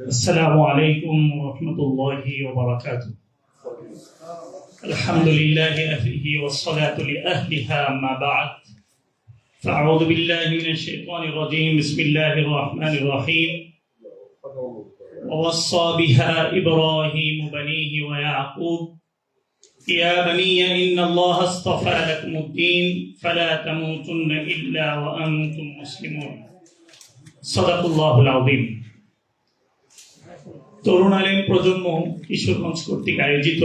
السلام عليكم ورحمة الله وبركاته. الحمد لله أهله والصلاة لأهلها أما بعد فأعوذ بالله من الشيطان الرجيم. بسم الله الرحمن الرحيم. ووصى بها إبراهيم بنيه ويعقوب يا بني إن الله اصطفى لكم الدين فلا تموتن إلا وأنتم مسلمون. صدق الله العظيم. তরুণ আলেম প্রজন্ম কিশোরগঞ্জ কর্তৃক আয়োজিত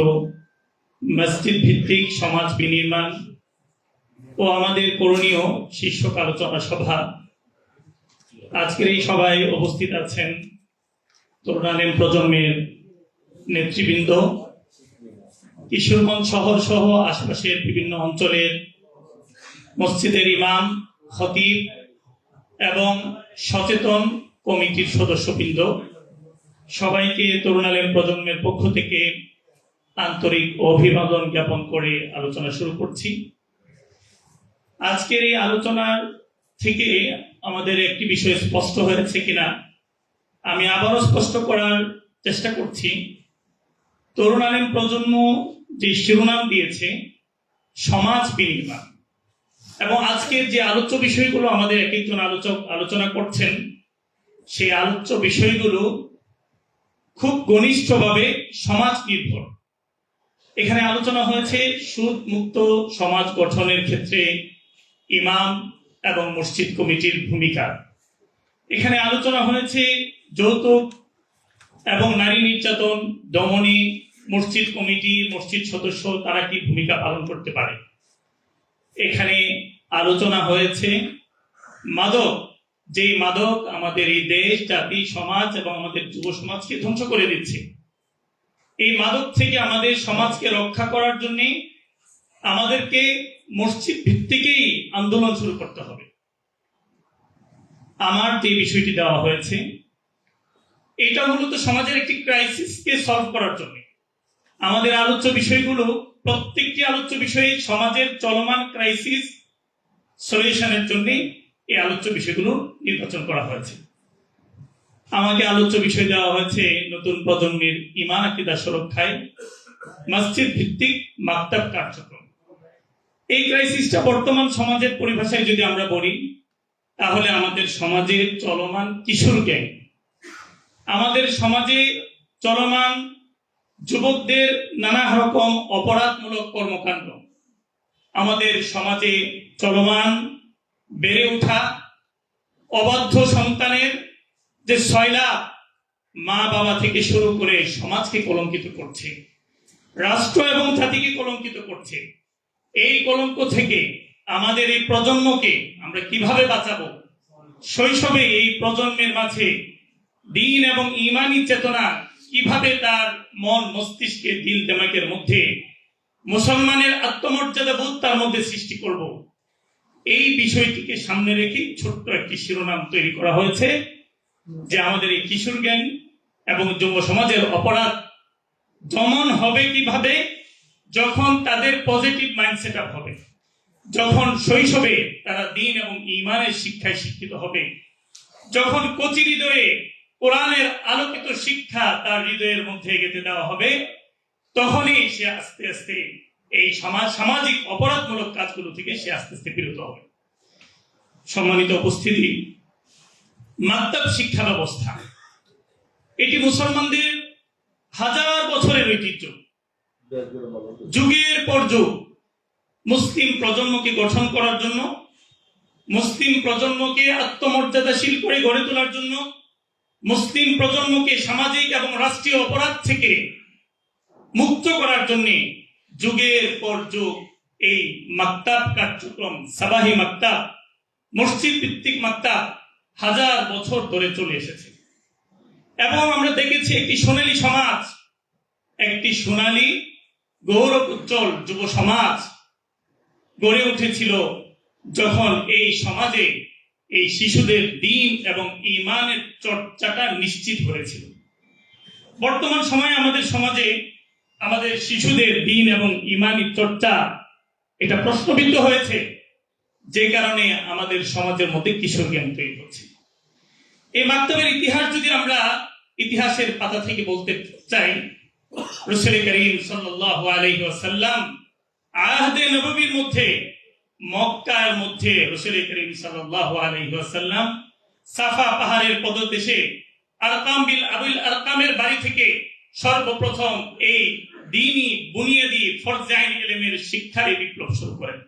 মসজিদ ভিত্তিক সমাজ বিনির্মাণ ও আমাদের করণীয় শীর্ষক আলোচনা সভা। আজকের এই সভায় উপস্থিত আছেন তরুণ আলেম প্রজন্মের নেতৃবৃন্দ, কিশোরগঞ্জ শহর সহ আশেপাশের বিভিন্ন অঞ্চলের মসজিদের ইমাম, খতিব এবং সচেতন কমিটির সদস্যবৃন্দ। সবাইকে তরুণ আলেম প্রজন্মের পক্ষ থেকে আন্তরিক অভিবাদন জ্ঞাপন করে আলোচনা শুরু করছি। আজকের এই আলোচনার থেকে আমাদের একটি বিষয় স্পষ্ট হয়েছে কিনা আমি আবারও স্পষ্ট করার চেষ্টা করছি। তরুণ আলেম প্রজন্ম যে শিরোনাম দিয়েছে সমাজ বিনির্মাণ, এবং আজকের যে আলোচ্য বিষয়গুলো আমাদের এক একজন আলোচক আলোচনা করছেন, সেই আলোচ্য বিষয়গুলো খুব ঘনিষ্ঠভাবে সমাজ নির্ভর। এখানে আলোচনা হয়েছে সুদ মুক্ত সমাজ গঠনের ক্ষেত্রে ইমাম এবং মসজিদ কমিটির ভূমিকা। এখানে আলোচনা হয়েছে যৌতুক এবং নারী নির্যাতন দমনে মসজিদ কমিটি, মসজিদ সদস্য তারা কি ভূমিকা পালন করতে পারে। এখানে আলোচনা হয়েছে মাদক, যেই মাদক আমাদের এই দেশ, জাতি, সমাজ এবং আমাদের যুব সমাজকে ধ্বংস করে দিচ্ছে। এই মাদক থেকে আমাদের সমাজকে রক্ষা করার জন্য আমাদেরকে মসজিদ ভিত্তিকেই আন্দোলন শুরু করতে হবে। আমার যে বিষয়টি দেওয়া হয়েছে এটা মূলত সমাজের একটি ক্রাইসিসকে সলভ করার জন্য। আমাদের আলোচ্য বিষয়গুলো প্রত্যেকটি আলোচ্য বিষয়ে সমাজের চলমান ক্রাইসিস সলিউশনের জন্য এই আলোচ্য বিষয়গুলো নির্বাচন করা হয়েছে। আমাকে আলোচ্য বিষয় দেওয়া হয়েছে নতুন প্রজন্মের ঈমান আকীদা সুরক্ষায় মসজিদ ভিত্তিক মাকতাব কার্যক্রম। এই ক্রাইসিসটা বর্তমান সমাজের পরিভাষায় যদি আমরা বলি, তাহলে আমাদের সমাজে চলমান কিশোর গ্যাং, আমাদের সমাজে চলমান যুবকদের নানা রকম অপরাধমূলক কর্মকাণ্ড, আমাদের সমাজে চলমান বেড়ে ওঠা অবাধ্য সন্তানের যে সয়লাব মা বাবা থেকে শুরু করে সমাজকে কলঙ্কিত করছে, রাষ্ট্র এবং জাতিকে কলঙ্কিত করছে। এই কলঙ্ক থেকে আমাদের এই প্রজন্মকে আমরা কিভাবে বাঁচাবো, শৈশবে এই প্রজন্মের মাঝে দ্বীন এবং ঈমানি চেতনা কিভাবে তার মন মস্তিষ্কে দিল দেমাগের মধ্যে মুসলমানের আত্মমর্যাদা বোধ তার মধ্যে সৃষ্টি করব, এই বিষয়টিকে সামনে রেখে ছোট্ট একটি শিরোনাম তৈরি করা হয়েছে যে আমাদের এই কিশোর গ্যাং এবং যুব সমাজের অপরাধ দমন হবে কিভাবে, যখন তাদের পজিটিভ মাইন্ডসেট আপ হবে, যখন শৈশবে তারা দ্বীন এবং ঈমানের শিক্ষায় শিক্ষিত হবে, যখন কচি হৃদয়ে কোরআনের আলোকিত শিক্ষা তার হৃদয়ের মধ্যে গেঁথে দেওয়া হবে, তখনই সে আস্তে আস্তে এই সামাজিক অপরাধমূলক কাজগুলো থেকে সে আস্তে আস্তে বিরত হবে। সম্মানিত উপস্থিতি, মাকতাব শিক্ষা ব্যবস্থা এটি মুসলমানদের হাজার বছরের ঐতিহ্য। যুগের পর যুগ মুসলিম প্রজন্মকে গঠন করার জন্য, মুসলিম প্রজন্মকে আত্মমর্যাদাশীল করে গড়ে তোলার জন্য, মুসলিম প্রজন্মকে সামাজিক এবং রাষ্ট্রীয় অপরাধ থেকে মুক্ত করার জন্য যুগের পর যুগ এই মাকতাব কার্যক্রম, সাবাহি মাকতাব, মসজিদ ভিত্তিক মাকতাব হাজার বছর ধরে চলে এসেছে। এবং আমরা দেখেছি একটি সোনালী সমাজ, একটি সোনালী গৌরব উজ্জ্বল যুব সমাজ গড়ে উঠেছিল যখন এই সমাজে এই শিশুদের দ্বীন এবং ঈমানের চর্চাটা নিশ্চিত হয়েছিল। বর্তমান সময়ে আমাদের সমাজে আমাদের শিশুদের দ্বীন এবং ঈমানি চর্চা এটা প্রশ্নবিদ্ধ হয়েছে, যে কারণে আমাদের সমাজের মধ্যে কিশোর গ্যাং তৈরি হচ্ছে। এই মাকতাবের ইতিহাস যদি আমরা ইতিহাসের পাতা থেকে বলতে চাই, রাসূল করিম সাল্লাল্লাহু আলাইহি ওয়াসাল্লাম আহদে নববীর মধ্যে মক্কার মধ্যে রাসূল করিম সাল্লাল্লাহু আলাইহি ওয়াসাল্লাম সাফা পাহাড়ের পদদেশে আরকাম বিল আবুল আরকামের বাড়ি থেকে সর্বপ্রথম এই দ্বীনি বুনিয়াদি ফরজে আইন ইলমের শিক্ষার বিপ্লব শুরু করেন।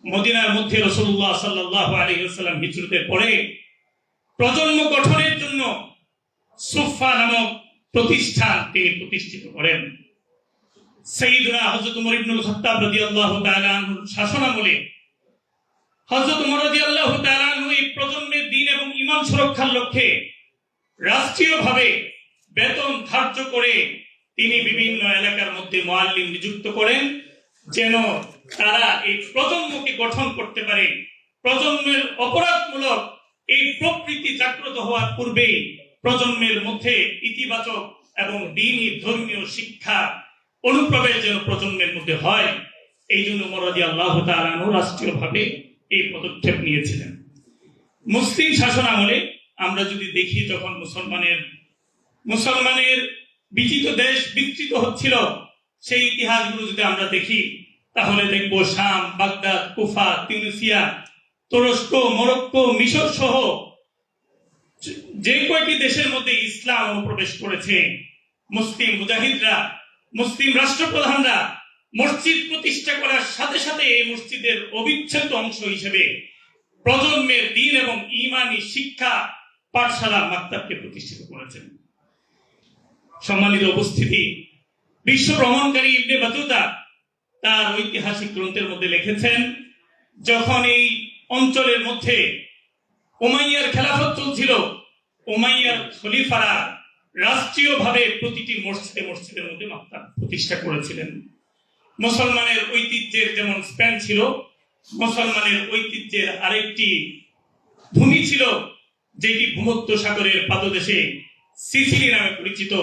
মদিনার মধ্যে রাসূলুল্লাহ সাল্লাল্লাহু আলাইহি ওয়াসাল্লাম হিজরতের পরে প্রজন্ম গঠনের জন্য সুফা নামক প্রতিষ্ঠান তিনি প্রতিষ্ঠিত করেন। সাইয়্যিদুনা হযরত ওমর ইবনুল খাত্তাব রাদিয়াল্লাহু তাআলা আনহুর শাসনামলে হযরত ওমর রাদিয়াল্লাহু তাআলা আনহু এই প্রজন্মের দ্বীন এবং ঈমান সুরক্ষার লক্ষ্যে রাষ্ট্রীয়ভাবে বেতন ধার্য করে তিনি বিভিন্ন এলাকার মধ্যে মুআল্লিম নিযুক্ত করেন, যেন তারা এই প্রজন্মকে গঠন করতে পারে। প্রজন্মের অপরাধমূলক এই প্রবৃত্তি জাগ্রত হওয়ার পূর্বেই প্রজন্মের মধ্যে ইতিবাচক এবং দ্বীনি ধর্মীয় শিক্ষা অনুপ্রবেশ যেন প্রজন্মের মধ্যে হয়, এই জন্য ওমর রাদিয়াল্লাহু তাআলা আনহু রাষ্ট্রীয়ভাবে এই পদক্ষেপ নিয়েছিলেন। মুসলিম শাসন আমলে আমরা যদি দেখি, যখন মুসলমানের বিজিত দেশ বিস্তৃত হচ্ছিল, সেই ইতিহাসগুলো যদি আমরা দেখি তাহলে দেখব শাম, বাগদাদ, কুফা, তিউনিসিয়া, তুরস্ক, মরক্কো, মিশর সহ যে কয়টি দেশের মধ্যে ইসলাম অনুপ্রবেশ করেছে, মুসলিম মুজাহিদরা, মুসলিম রাষ্ট্রপ্রধানরা মসজিদ প্রতিষ্ঠা করার সাথে সাথে এই মসজিদের অবিচ্ছেদ্য অংশ হিসেবে প্রজন্মের দ্বীন এবং ঈমানি শিক্ষা পাঠশালা মাকতাবকে প্রতিষ্ঠিত করেছেন। সম্মানিত উপস্থিতি, বিশ্ব ভ্রমণকারী ইবনে বাতুতা তার ঐতিহাসিক গ্রন্থের মধ্যে লিখেছেন, যখন এই অঞ্চলের মধ্যে উমাইয়ার খেলাফত চলছিল, উমাইয়ার খলিফারা রাষ্ট্রীয়ভাবে প্রতিটি মসজিদের মধ্যে মাকতাব প্রতিষ্ঠা করেছিলেন। মুসলমানের ঐতিহ্যের যেমন স্পেন ছিল, মুসলমানের ঐতিহ্যের আরেকটি ভূমি ছিল যেটি ভূমধ্য সাগরের পাদদেশে সিসিলি নামে পরিচিত।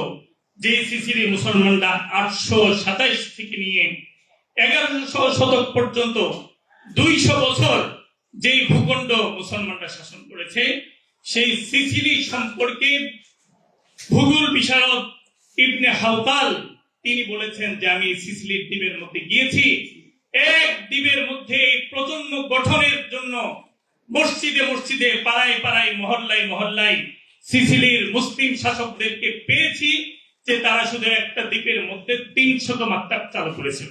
যে সিসিলি মুসলমানরা 827 থেকে নিয়ে 1100 শতক পর্যন্ত 200 বছর যেই ভূখণ্ড মুসলমানরা শাসন করেছে, সেই সিসিলি সম্পর্কে ভূগোল বিশারদ ইবনে হাউতাল তিনি বলেছেন যে আমি সিসিলির দ্বীপের মধ্যে গিয়েছি, এক দ্বীপের মধ্যে প্রজন্ম গঠনের জন্য মসজিদে মসজিদে, পাড়ায় পাড়ায়, মহল্লায় মহল্লায় সিসিলির মুসলিম শাসকদেরকে পেয়েছি যে তারা শুধু একটা দ্বীপের মধ্যে 300 মাকতাব চালু করেছিল।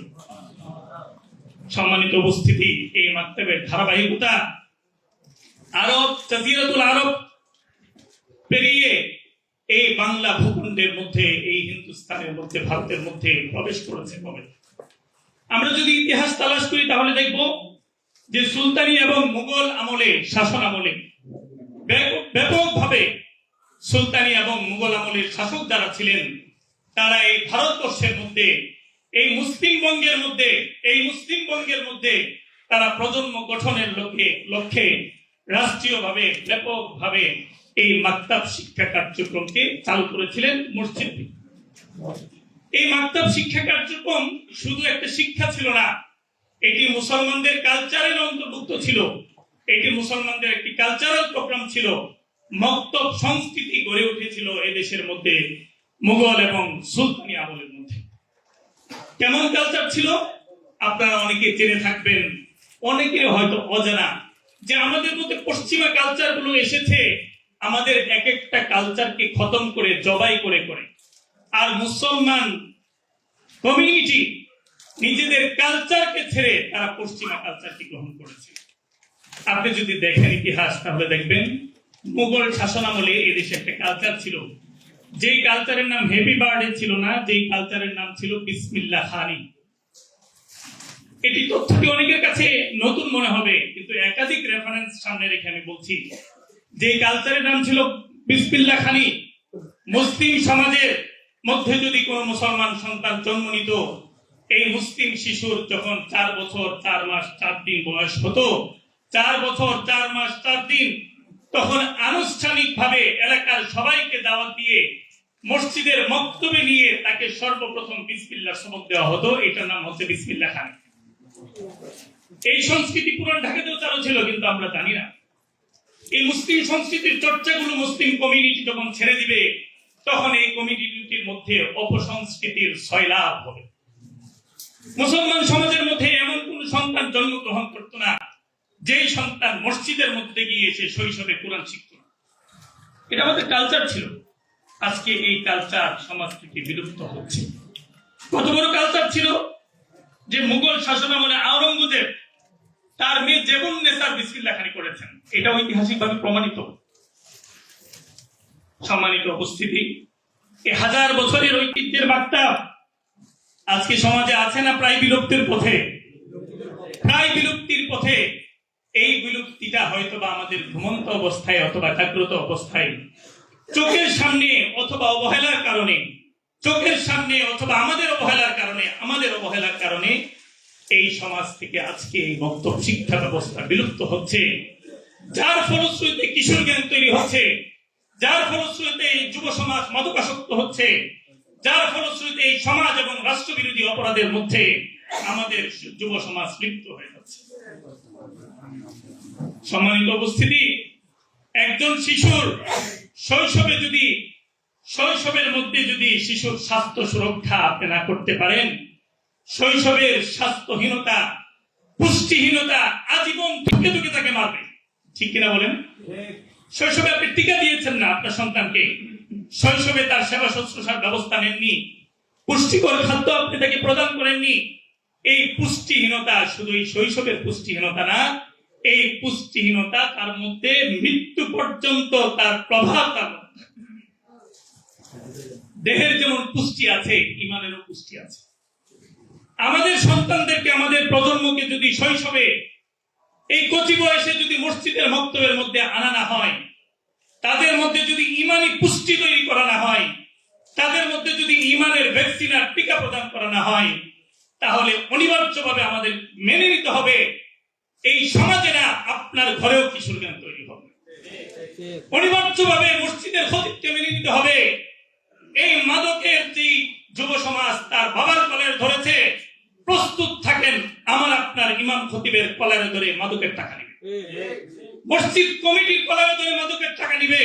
সম্মানিত উপস্থিতি, এই মাকতাবের ধারাবাহিকতা আরব, জাজিরাতুল আরব পেরিয়ে এই বাংলা ভূখণ্ডের মধ্যে, এই হিন্দুস্তানের মধ্যে, ভারতের মধ্যে প্রবেশ করেছে। আমরা যদি ইতিহাস তালাশ করি তাহলে দেখব যে সুলতানি এবং মুঘল আমলে, শাসন আমলে ব্যাপকভাবে সুলতানি এবং মুঘল আমলের শাসক যারা ছিলেন, তারা এই ভারতবর্ষের মধ্যে, এই মুসলিমবঙ্গের মধ্যে তারা প্রজন্ম গঠনের লক্ষ্যে রাষ্ট্রীয়ভাবে ব্যাপকভাবে এই মাকতাব শিক্ষা কার্যক্রমকে চালু করেছিলেন মসজিদ। এই মাকতাব শিক্ষা কার্যক্রম শুধু একটা শিক্ষা ছিল না, এটি মুসলমানদের কালচারের অন্তর্ভুক্ত ছিল। এটি মুসলমানদের একটি কালচারাল প্রোগ্রাম ছিল। মক্তব সংস্কৃতি গড়ে উঠেছিল এদেশের মধ্যে মুঘল এবং সুলতানি আমলের মধ্যে। কেমন কালচার ছিল আপনারা অনেকে জেনে থাকবেন, অনেকে হয়তো অজানা, যে আমাদের মধ্যে পশ্চিমা কালচার গুলো এসেছে আমাদের এক একটা কালচারকে খতম করে, জবাই করে করে, আর মুসলমান কমিউনিটি নিজেদের কালচারকে ছেড়ে তারা পশ্চিমা কালচারকে গ্রহণ করেছে। আপনি যদি দেখেন ইতিহাস তাহলে দেখবেন মুঘল শাসনামলে এদেশে একটা কালচার ছিল, যেই কালচারের নাম হ্যাপি বার্থডে ছিল না, যেই কালচারের নাম ছিল বিসমিল্লাহ খানি। এটি তথ্যটি অনেকের কাছে নতুন মনে হবে, কিন্তু একাধিক রেফারেন্স সামনে রেখে আমি বলছি যে কালচারের নাম ছিল বিসমিল্লাহ খানি। মুসলিম সমাজের মধ্যে যদি কোনো মুসলমান সন্তান জন্ম নিত, এই মুসলিম শিশুর যখন 4 বছর 4 মাস 4 দিন বয়স হতো, 4 বছর 4 মাস 4 দিন, তখন আনুষ্ঠানিকভাবে এলাকার সবাইকে দাওয়াত দিয়ে মসজিদের মক্তবে নিয়ে তাকে সর্বপ্রথম বিসমিল্লাহর সবক দেওয়া হতো। এটার নাম হচ্ছে বিসমিল্লাহ খানি। এই সংস্কৃতি পুরান ঢাকাতেও চালু ছিল, কিন্তু আমরা জানি না। এই মুসলিম সংস্কৃতির চর্চাগুলো মুসলিম কমিউনিটি যখন ছেড়ে দিবে, তখন এই কমিউনিটির মধ্যে অপসংস্কৃতির সয়লাভ হবে। মুসলমান সমাজের মধ্যে এমন কোন সন্তান জন্মগ্রহণ করত না যেই সন্তান মসজিদের মধ্যে গিয়ে এসে শৈশবে কোরআন শিখত না। এটা আমাদের কালচার ছিল। আজকে এই কালচার সমাজ থেকে বিলুপ্ত হচ্ছে। কত বড় কালচার ছিল যে মুঘল শাসনামলে আওরঙ্গজেব তার মেয়ে জেবুন্নেসার বিসমিল্লাহ করেছেন, এটা ঐতিহাসিকভাবে প্রমাণিত। সম্মানিত উপস্থিতি, এই হাজার বছরের ঐতিহ্যের বার্তা আজকে সমাজে আছে না প্রায় বিলুপ্তির পথে? প্রায় বিলুপ্তির পথে। এই বিলুপ্তিটা হয়তোবা আমাদের ঘুমন্ত অবস্থায় অথবা জাগ্রত অবস্থায় চোখের সামনে অথবা অবহেলার কারণে, চোখের সামনে অথবা আমাদের অবহেলার কারণে এই সমাজ থেকে আজকে এই বক্তব্য শিক্ষা ব্যবস্থা বিলুপ্ত হচ্ছে। যার ফলশ্রুতিতে কিশোর জ্ঞান তৈরি হচ্ছে, যার ফলশ্রুতিতে এই যুব সমাজ মাদকাসক্ত হচ্ছে, যার ফলশ্রুতিতে এই সমাজ এবং রাষ্ট্রবিরোধী অপরাধের মধ্যে আমাদের যুব সমাজ লিপ্ত হয়ে যাচ্ছে। সম্মানিত উপস্থিতি, একজন শিশুর শৈশবের মধ্যে যদি শিশুর স্বাস্থ্য সুরক্ষা আপনি না করতে পারেন, শৈশবের স্বাস্থ্যহীনতা, পুষ্টিহীনতা আজীবন ধুকে ধুকে তাকে মারবে। ঠিক কিনা বলেন? শৈশবে আপনি টিকা দিয়েছেন না আপনার সন্তানকে, শৈশবে তার সেবা শুশ্রূষার ব্যবস্থা নেননি, পুষ্টিকর খাদ্য আপনি তাকে প্রদান করেননি। এই পুষ্টিহীনতা শুধু এই শৈশবের পুষ্টিহীনতা না, এই পুষ্টিহীনতা তার মধ্যে মৃত্যু পর্যন্ত তার প্রভাব। তার দেহের যেমন পুষ্টি আছে, ইমানেরও পুষ্টি আছে। আমাদের সন্তানদেরকে, আমাদের প্রজন্মকে যদি শৈশবে এই কচি বয়সে যদি মসজিদের মক্তবের মধ্যে আনা না হয়, তাদের মধ্যে যদি ইমানি পুষ্টি তৈরি করা না হয়, তাদের মধ্যে যদি ইমানের ভ্যাকসিন আর টিকা প্রদান করা না হয়, তাহলে অনিবার্যভাবে আমাদের মেনে নিতে হবে এই সমাজে না আপনার ঘরেও কিশোর জ্ঞান তৈরি হবে। অনিবার্যভাবে মসজিদের খতিবকে মেনে নিতে হবে এই মাদকের যে যুব সমাজ তার বাবার কলের ধরেছে, প্রস্তুত থাকেন আমার আপনার ইমাম খতিবের কলারে ধরে মাদকের টাকা নিবে, মসজিদ কমিটির কলারে ধরে মাদকের টাকা নিবে।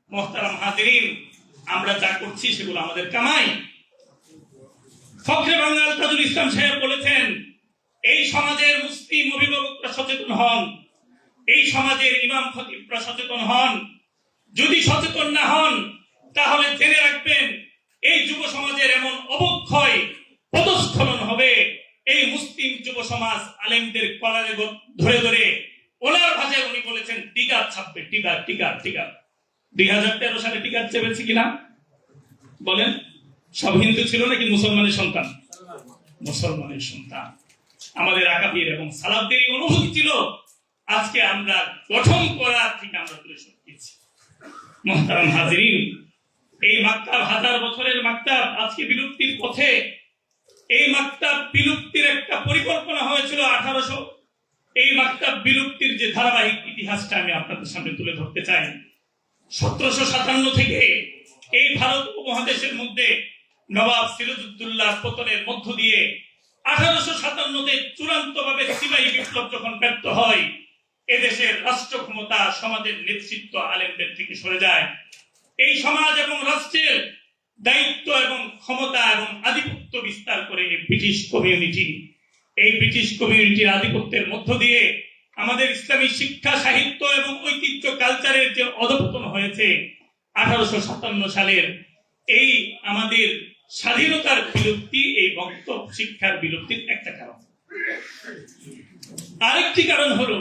মোহতারাম হাজিরিন, আমরা যা করছি সেগুলো আমাদের কামাই। ফখরে বাংলার তাজুল ইসলাম সাহেব বলেছেন, এই সমাজের মুসলিম অভিভাবকরা সচেতন হন, এই সমাজের ইমাম খতিবরা সচেতন হন। যদি সচেতন না হন তাহলে জেনে রাখবেন এই যুব সমাজের এমন অবক্ষয়, পদস্খলন হবে। এই মুসলিম যুব সমাজ আলেমদের কলারে ধরে ধরে, ওনার ভাষায় উনি বলেছেন টিকার ছাপবে, টিকার টিকার টিকার। 2013 সালে টিকার চেপেছে কিনা বলেন? সব হিন্দু ছিল নাকি মুসলমানের সন্তান? মুসলমানের সন্তান। আমাদের আকাবির এবং সালাফদের অনুভূতি ছিল, আজকে আমরা গঠন করার থেকে আমরা দূরে সরে গেছি। মুহতারাম হাজিরিন, এই মাকতাব হাজার বছরের মাকতাব আজকে বিলুপ্তির পথে। এই মাকতাব বিলুপ্তির একটা পরিকল্পনা হয়েছিল 1800। এই মাকতাব বিলুপ্তির যে ধারাবাহিক ইতিহাসটা আমি আপনাদের সামনে তুলে ধরতে চাই। 1757 থেকে এই ভারত উপমহাদেশের মধ্যে নবাব সিরাজউদ্দৌলার পতনের মধ্য দিয়ে 1857-তে চূড়ান্তভাবে সিপাহী বিপ্লব যখন ব্যর্থ হয়, এদেশের রাষ্ট্র ক্ষমতা, সমাজের নেতৃত্ব আলেমদের থেকে সরে যায়। এই সমাজ এবং রাষ্ট্রের দায়িত্ব এবং ক্ষমতা এবং আধিপত্য বিস্তার করে ব্রিটিশ কমিউনিটি। এই ব্রিটিশ কমিউনিটির আধিপত্যের মধ্য দিয়ে আমাদের ইসলামী শিক্ষা, সাহিত্য এবং ঐতিহ্য কালচারের যে অধঃপতন হয়েছে 1857 সালের এই আমাদের স্বাধীনতার বিলুপ্তি, এই বক্তব্য শিক্ষার বিলুপ্তির একটা কারণ। আরেকটি কারণ হলো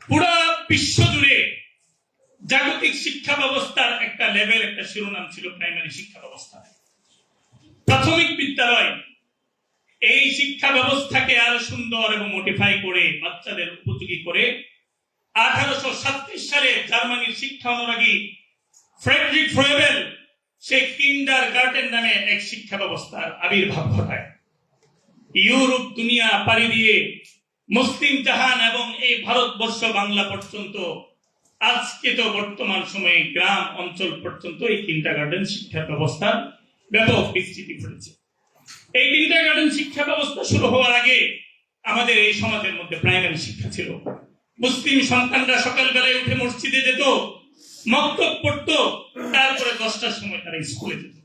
পুরা বিশ্ব জুড়ে জাগতিক শিক্ষা ব্যবস্থার একটা লেভেল, একটা শিরোনাম ছিল প্রাইমারি শিক্ষা ব্যবস্থা, প্রাথমিক বিদ্যালয়। এই শিক্ষা ব্যবস্থাকে আরো সুন্দর এবং মডিফাই করে বাচ্চাদের উপযোগী করে 1837 সালে জার্মানির শিক্ষা অনুরাগী ফ্রেডরিক ফ্রয়েবেল সে কিন্ডারগার্টেন নামে এক শিক্ষা ব্যবস্থার আবির্ভাব ঘটায়। ইউরোপ দুনিয়া পাড়ি দিয়ে মুসলিম জাহান এবং এই ভারতবর্ষ বাংলা পর্যন্ত, আজকে তো বর্তমান সময়ে গ্রাম অঞ্চল পর্যন্ত এই কিন্ডারগার্টেন শিক্ষা ব্যবস্থার ব্যাপক বিস্তৃতি ঘটেছে। এই কিন্ডারগার্টেন শিক্ষা ব্যবস্থা শুরু হওয়ার আগে আমাদের এই সমাজের মধ্যে প্রাইমারি শিক্ষা ছিল। মুসলিম সন্তানরা সকালবেলায় উঠে মসজিদে যেত, মক্তব পড়তো, তারপরে 10টার সময় তারা স্কুলে যেত।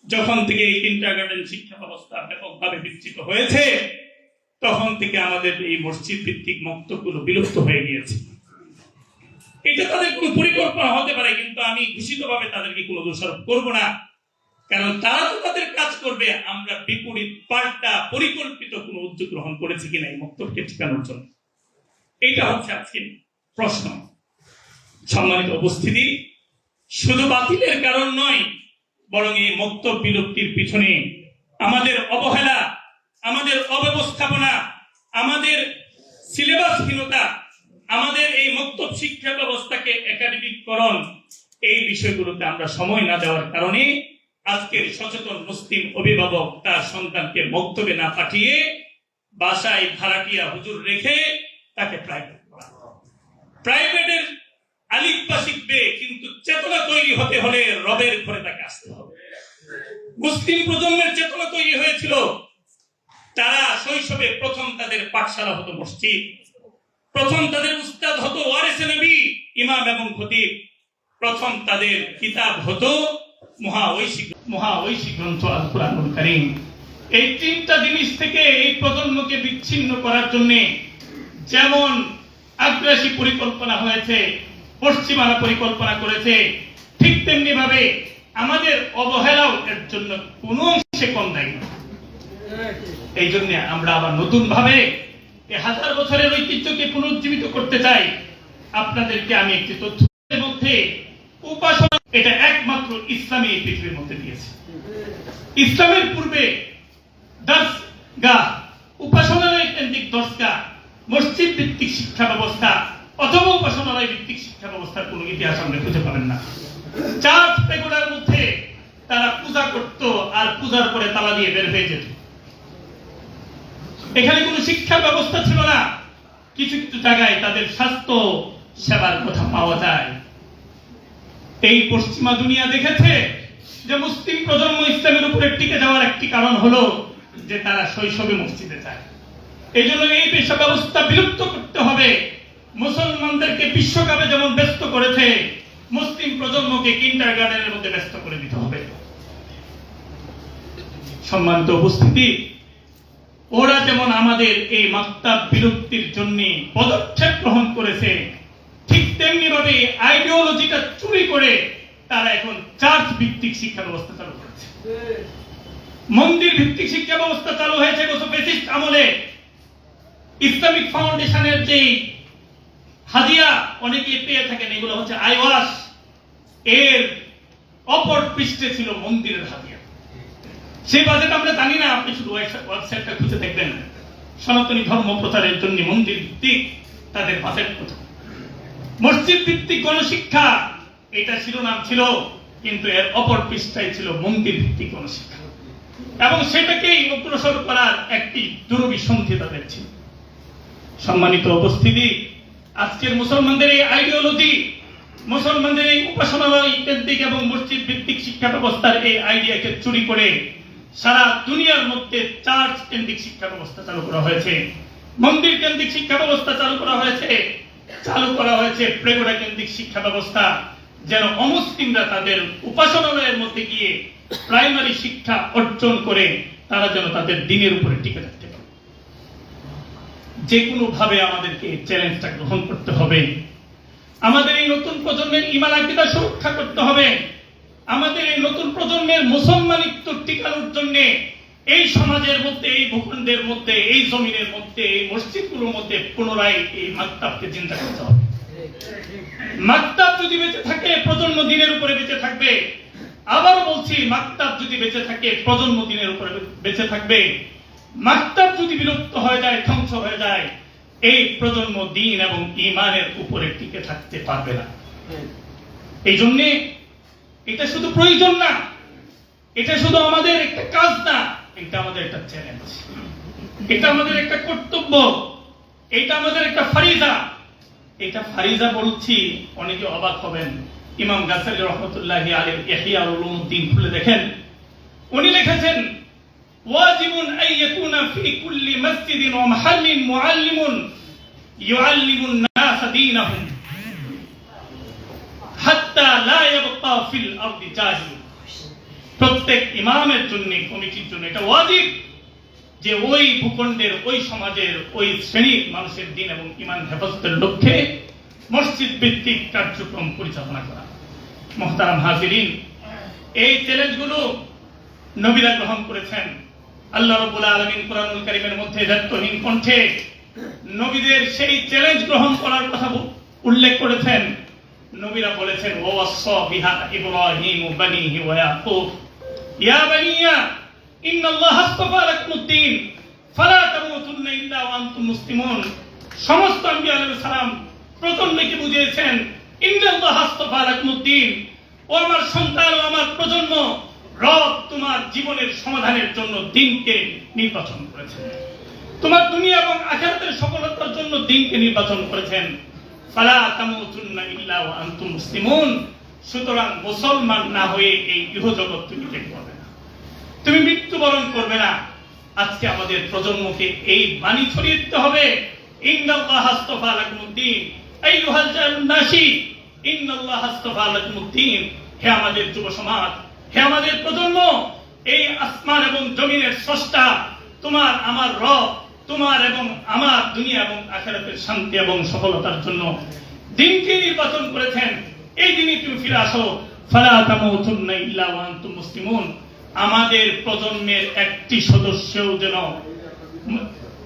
যখন থেকে এই কিন্ডারগার্টেন শিক্ষা ব্যবস্থা ব্যাপকভাবে বিস্তৃত হয়েছে, তখন থেকে আমাদের এই মসজিদ ভিত্তিক মক্তবগুলো বিলুপ্ত হয়ে গিয়েছে। এটা তাদের কোনো পরিকল্পনা হতে পারে, কিন্তু আমি ঘোষিতভাবে তাদেরকে কোনো দোষারোপ করব না, কারণ তারা তো তাদের কাজ করবে। আমরা বিপরীত পাল্টা পরিকল্পিত কোনো উদ্যোগ গ্রহণ করেছি কিনা এই মক্তবকে ঠিকানোর জন্য, এটা হচ্ছে আজকে প্রশ্ন। সম্মানিত উপস্থিতি, শুধু বাতিলের কারণ নয়, বরং এই মক্তব বিলুপ্তির পিছনে আমাদের অবহেলা, আমাদের অব্যবস্থাপনা, আমাদের সিলেবাসহীনতা, আমাদের এই মক্তব শিক্ষা ব্যবস্থাকে একাডেমিকরণ, এই বিষয়গুলোতে আমরা সময় না দেওয়ার কারণে আজকের সচেতন মুসলিম অভিভাবক তার সন্তানকে মক্তবে না পাঠিয়ে বাসায় ভাড়াটিয়া হুজুর রেখে তাকে প্রাইভেটের আলিফবা শিখবে, কিন্তু চেতনা তৈরি হতে হলে রবের ঘরে তাকে আসতে হবে। মুসলিম প্রজন্মের চেতনা তৈরি হয়েছিল, তারা শৈশবে প্রথম তাদের পাঠশালা হতো মসজিদ, প্রথম তাদের উস্তাদ হতো ওয়ারিসে নবী, ইমাম এবং খতিব, প্রথম তাদের কিতাব হতো মহাঐশী গ্রন্থ আল কুরআনুল কারীম। এই তিনটা জিনিস থেকে এই প্রজন্মকে বিচ্ছিন্ন করার জন্য যেমন আগ্রাসী পরিকল্পনা হয়েছে, পশ্চিমারা পরিকল্পনা করেছে, ঠিক তেমনি ভাবে আমাদের অবহেলাও এর জন্য কোনো অংশে কম দায়ী না। এই জন্য আমরা আবার নতুন ভাবে এই 1000 বছরের ঐতিহ্যকে পুনরুজ্জীবিত করতে চাই। আপনাদেরকে আমি একটি তথ্যের মধ্যে উপাসনা, এটা একমাত্র ইসলামী এই পৃথিবীর মধ্যে দিয়েছে। ইসলামের পূর্বে দর্সগাহ, উপাসনালয় কেন্দ্রিক দর্সগাহ, মসজিদ ভিত্তিক শিক্ষা ব্যবস্থা অথবা উপাসনালয় ভিত্তিক শিক্ষা ব্যবস্থার কোন ইতিহাস আমরা খুঁজে পাবেন না। চার্চ পেগোডার মধ্যে তারা পূজা করত আর পূজার পরে তালা দিয়ে বের হয়ে যেত। এখানে কোনো শিক্ষা ব্যবস্থা ছিল না। কিছু কিছু জায়গায় তাদের স্বাস্থ্য সেবার কথা পাওয়া যায়। এই পশ্চিমা দুনিয়া দেখেছে যে মুসলিম প্রজন্ম ইসলামের উপরে টিকে যাওয়ার একটি কারণ হলো যে তারা শৈশবে মসজিদে যায়। এই জন্য এই পেশা ব্যবস্থা বিলুপ্ত করতে হবে। মুসলমানদেরকে বিশ্বকাপে যেমন ব্যস্ত করেছে, মুসলিম প্রজন্মকে কিন্ডারগার্টেনের মধ্যে ব্যস্ত করে দিতে হবে। সম্মানিত উপস্থিতি, ওরা যেমন আমাদের এই মাক্তাব বিলুপ্তির জন্য পদক্ষেপ গ্রহণ করেছে, ঠিক তেমনি ভাবে আইডিওলজিটা চুরি করে তারা এখন চার্চ ভিত্তিক শিক্ষা ব্যবস্থা চালু করেছে। মন্দির ভিত্তিক শিক্ষা ব্যবস্থা চালু হয়েছে গত ফ্যাসিস্ট আমলে। ইসলামিক ফাউন্ডেশনের যে হাদিয়া অনেকে পেয়ে থাকেন, এগুলো হচ্ছে আইওয়াস, এর অপর পৃষ্ঠে ছিল মন্দিরের হাদিয়া। সেই বাজেট আমরা জানি না, আপনি শুধু ওয়েবসাইটটা খুঁজে দেখবেন। সনাতনী ধর্ম প্রচারের জন্য মন্দির ভিত্তিক তাদের বাজেট কত। মসজিদ ভিত্তিক গণশিক্ষা, এটা শিরোনাম ছিল, কিন্তু এর অপর পৃষ্ঠায় ছিল মন্দির ভিত্তিক গণশিক্ষা, এবং সেটাকেই অগ্রসর করার একটি দুরভিসন্ধি তাদের ছিল। সম্মানিত উপস্থিতি, আজকের মুসলমানদের এই আইডিওলজি, মুসলমানদের এই উপাসনালয় কেন্দ্রিক এবং মসজিদ ভিত্তিক শিক্ষা ব্যবস্থার এই আইডিয়াকে চুরি করে সারা দুনিয়ার মধ্যে চার্চ কেন্দ্রিক শিক্ষা ব্যবস্থা চালু করা হয়েছে, মন্দির কেন্দ্রিক শিক্ষা ব্যবস্থা চালু করা হয়েছে প্রেগোডা কেন্দ্রিক শিক্ষা ব্যবস্থা, যেন অমুসলিমরা তাদের উপাসনালয়ের মধ্যে গিয়ে প্রাইমারি শিক্ষা অর্জন করে তারা যেন তাদের দিনের উপরে টিকে থাকতে পারে। যে কোনো ভাবে আমাদেরকে চ্যালেঞ্জটা গ্রহণ করতে হবে। আমাদের এই নতুন প্রজন্মের ঈমান আকীদা সুরক্ষা করতে হবে। আমাদের এই নতুন প্রজন্মের মুসলমানিত্ব টিকানোর জন্য এই সমাজের মধ্যে, এই ভূখণ্ডের মধ্যে, এই জমিনের মধ্যে, এই মসজিদগুলোর মধ্যে পুনরায় এই মাকতাবকে চিন্তা করতে হবে। মাকতাব যদি বেঁচে থাকে, প্রজন্ম দিনের উপরে বেঁচে থাকবে। আবার বলছি, মাকতাব যদি বেঁচে থাকে, প্রজন্ম দিনের উপরে বেঁচে থাকবে। মাকতাব যদি বিলুপ্ত হয়ে যায়, ধ্বংস হয়ে যায়, এই প্রজন্ম দ্বীন এবং ঈমানের উপরে টিকে থাকতে পারবে না। এই জন্য এটা শুধু প্রয়োজন না, এটা শুধু আমাদের একটা কাজ না, এটা আমাদের একটা চ্যালেঞ্জ, এটা আমাদের একটা কর্তব্য, এটা আমাদের একটা ফারিজা। এটা ফারিজা বলছি, অনেকে অবাক হবেন। ইমাম গাজ্জালী রাহমাতুল্লাহি আলাইহি ইহইয়া উলুমুদ্দিন খুলে দেখেন, উনি লিখেছেন, ওয়াজিবুন আন ইয়াকুনা ফি কুল্লি মসজিদিন ওয়া মাহাল্লিন মুআল্লিমুন ইউআল্লিমুন নাস দীনাহুম ইয়াবকা ফিল আরদি জাহিল। প্রত্যেক ইমামের জন্য, কমিটির জন্য এটা ওয়াজিব যে ওই ভূখণ্ডের, ওই সমাজের, ওই শ্রেণীর মানুষের দিন এবং ঈমান হেফাজতের লক্ষ্যে মসজিদ ভিত্তিক কার্যক্রম পরিচালনা করা। মুহতারাম হাজিরিন, এই চ্যালেঞ্জগুলো নবীরা গ্রহণ করেছেন। আল্লাহ রাব্বুল আলামিন কুরআনুল কারীমের মধ্যে দায়িত্বহীন কণ্ঠে নবীদের সেই চ্যালেঞ্জ গ্রহণ করার কথা উল্লেখ করেছেন। নবীরা বলেছেন, ওয়াসা বিহা ইব্রাহিম বানিহি ওয়া ইয়াকুব ইয়া বানিয়া ইন্নাল্লাহা আসতাফা লাকুমুদ-দীন ফালা তামুতুন্না ইল্লা ওয়া আনতুম মুসলিমুন। সমস্ত আম্বিয়া আলাইহিস সালাম প্রজন্মকে বুঝিয়েছেন, ইন্নাল্লাহা আসতাফা লাকুমুদ-দীন, ও আমার সন্তান, ও আমার প্রজন্ম, রব তোমার জীবনের সমাধানের জন্য দ্বীনকে নির্বাচন করেছেন, তোমার দুনিয়া এবং আখিরাতের সফলতার জন্য দ্বীনকে নির্বাচন করেছেন। ফালা তামুতুন্না ইল্লা ওয়া আনতুম মুসলিমুন। সুতরাং মুসলমান না হয়ে এই ইহজগৎ তুমি ত্যাগ করবে না, তুমি মৃত্যুবরণ করবে না। আজকে আমাদের প্রজন্মকে এই বাণী ছড়িয়ে দিতে হবে, ইন্নাল্লাহা আসতাফা লাকুমুদ-দীন আইয়ুহাল জাহিলুন নাসি ইন্নাল্লাহা আসতাফা লাকুমুদ-দীন। হে আমাদের যুব সমাজ, হে আমাদের প্রজন্ম, এই আসমান এবং জমিনের স্রষ্টা তোমার আমার রব, তোমার এবং আমার দুনিয়া এবং আখিরাতের শান্তি এবং সফলতার জন্য দ্বীনকে নির্বাচন করেছেন। এই দিনে তুমি ফিরে আসো। ফালা তামুতুন্না ইল্লা ওয়া আনতুম মুসলিমুন। আমাদের প্রজন্মের একটি সদস্যও যেন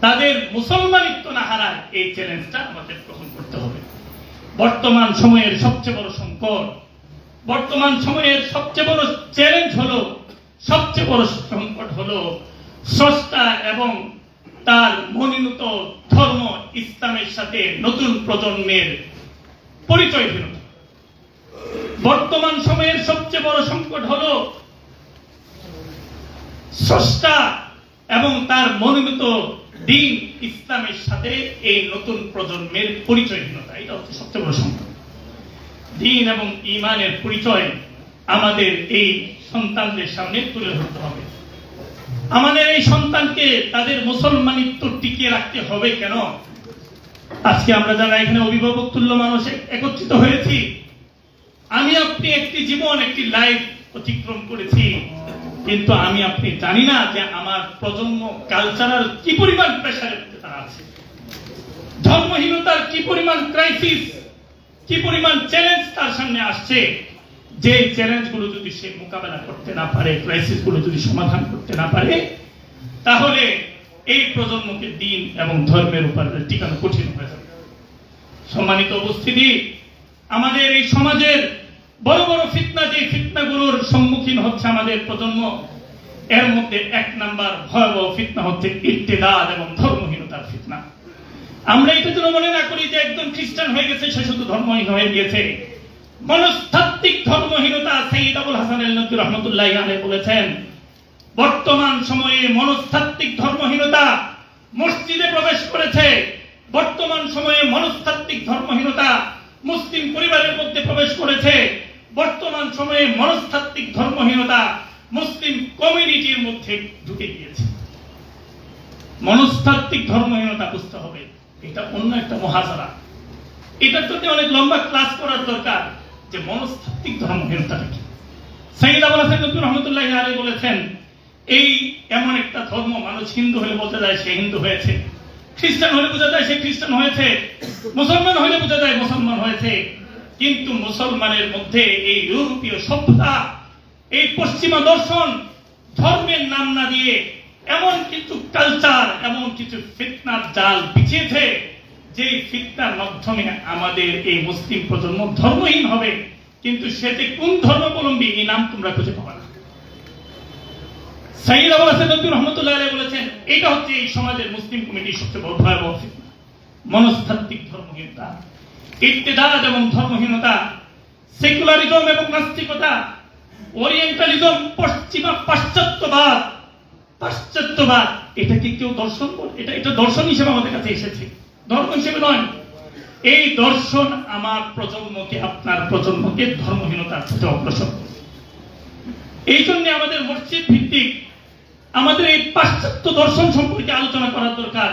তাদের মুসলমানিত্ব না হারায়, এই চ্যালেঞ্জটা আমাদের গ্রহণ করতে হবে। বর্তমান সময়ের সবচেয়ে বড় সংকট, বর্তমান সময়ের সবচেয়ে বড় চ্যালেঞ্জ হলো, সবচেয়ে বড় সংকট হলো স্রষ্টা এবং তার মনোনীত ধর্ম ইসলামের সাথে নতুন প্রজন্মের পরিচয়হীনতা। বর্তমান সময়ের সবচেয়ে বড় সংকট হলো স্রষ্টা এবং তার মনোনীত দ্বীন ইসলামের সাথে এই নতুন প্রজন্মের পরিচয়হীনতা। এটা হচ্ছে সবচেয়ে বড় সংকট। দ্বীন এবং ঈমানের পরিচয় আমাদের এই সন্তানদের সামনে তুলে ধরতে হবে। আমাদের এই সন্তানকে তাদের মুসলমানিত্ব টিকিয়ে রাখতে হবে। কেন? আজকে আমরা যারা এখানে অভিভাবক তুল্য মানুষ একত্রিত হয়েছি, আমি আপনি একটি জীবন, একটি লাইফ অতিক্রম করেছি, কিন্তু আমি আপনি জানি না যে আমার প্রজন্ম কালচারাল কি পরিমাণ প্রেসারের মধ্যে তারা আছে, ধর্মহীনতার কি পরিমাণ ক্রাইসিস, কি পরিমাণ চ্যালেঞ্জ তার সামনে আসছে। যে চ্যালেঞ্জগুলো যদি সে মোকাবেলা করতে না পারে, ক্রাইসিসগুলো যদি সমাধান করতে না পারে, তাহলে এই প্রজন্মকে দ্বীন এবং ধর্মের উপর টিকানো কঠিন হয়ে যাবে। সম্মানিত উপস্থিতি, আমাদের এই সমাজের বড় বড় ফিতনা, যে ফিতনাগুলোর সম্মুখীন হচ্ছে আমাদের প্রজন্ম, এর মধ্যে এক নাম্বার ভয়াবহ ফিতনা হচ্ছে ইর্তিদাদ এবং ধর্মহীনতার ফিতনা। আমরা এটা যেন মনে না করি যে একজন খ্রিস্টান হয়ে গেছে সে শুধু ধর্মহীন হয়ে গিয়েছে। মনস্তাত্ত্বিক ধর্মহীনতা, সাইয়্যিদ আবুল হাসান আল-নদভী রাহমাতুল্লাহি আলাইহি বলেছেন, বর্তমান সময়ে মনস্তাত্ত্বিক ধর্মহীনতা মসজিদে প্রবেশ করেছে। বর্তমান সময়ে মনস্তাত্ত্বিক ধর্মহীনতা মুসলিম পরিবারের মধ্যে প্রবেশ করেছে। বর্তমান সময়ে মনস্তাত্ত্বিক ধর্মহীনতা মুসলিম কমিউনিটির মধ্যে ঢুকে গিয়েছে। মনস্তাত্ত্বিক ধর্মহীনতা বুঝতে হবে, এটা অন্য একটা মহাজারা। এটার জন্য অনেক লম্বা ক্লাস করার দরকার যে মনস্তাত্ত্বিক ধর্মহীনতাটা কি। সাইয়্যিদ আবুল হাসান আল-নদভী রাহমাতুল্লাহি আলাইহি বলেছেন, এই এমন একটা ধর্ম, মানুষ হিন্দু হলে বলতে যায় সে হিন্দু হয়েছে, খ্রিস্টান হলে বোঝা যায় সে খ্রিস্টান হয়েছে, মুসলমান হলে বোঝা যায় মুসলমান হয়েছে। কিন্তু মুসলমানের মধ্যে এই ইউরোপীয় সভ্যতা, এই পশ্চিমা দর্শন ধর্মের নাম না দিয়ে এমন কিছু কালচার, এমন কিছু ফিতনার জাল বিছিয়েছে, যে ফিতনার মাধ্যমে আমাদের এই মুসলিম প্রজন্ম ধর্মহীন হবে। কিন্তু সেটি কোন ধর্মাবলম্বী এই নাম তোমরা খুঁজে পাবে না। সাইয়্যিদ আবুল হাসান আল-নদভী রাহমাতুল্লাহি আলাইহি বলেছেন, এটা হচ্ছে এই সমাজের মুসলিম কমিটির সবচেয়ে বড় ভয়াবহ ফিতনা, মনস্তাত্ত্বিক ধর্মহীনতা, ইর্তিদাদ এবং ধর্মহীনতা, সেকুলারিজম এবং নাস্তিকতা, ওরিয়েন্টালিজম, পশ্চিমা পাশ্চাত্যবাদ, পাশ্চাত্যবাদ। এটা কি কেউ দর্শন বলে? এটা দর্শন হিসেবে আমাদের কাছে এসেছে, ধর্ম হিসেবে নয়। এই দর্শন আমার প্রজন্মকে, আপনার প্রজন্মকে ধর্মহীনতার পথে অগ্রসর করে। এই জন্য আমাদের মসজিদ ভিত্তিক আমাদের এই পাশ্চাত্য দর্শন সম্পর্কে আলোচনা করার দরকার,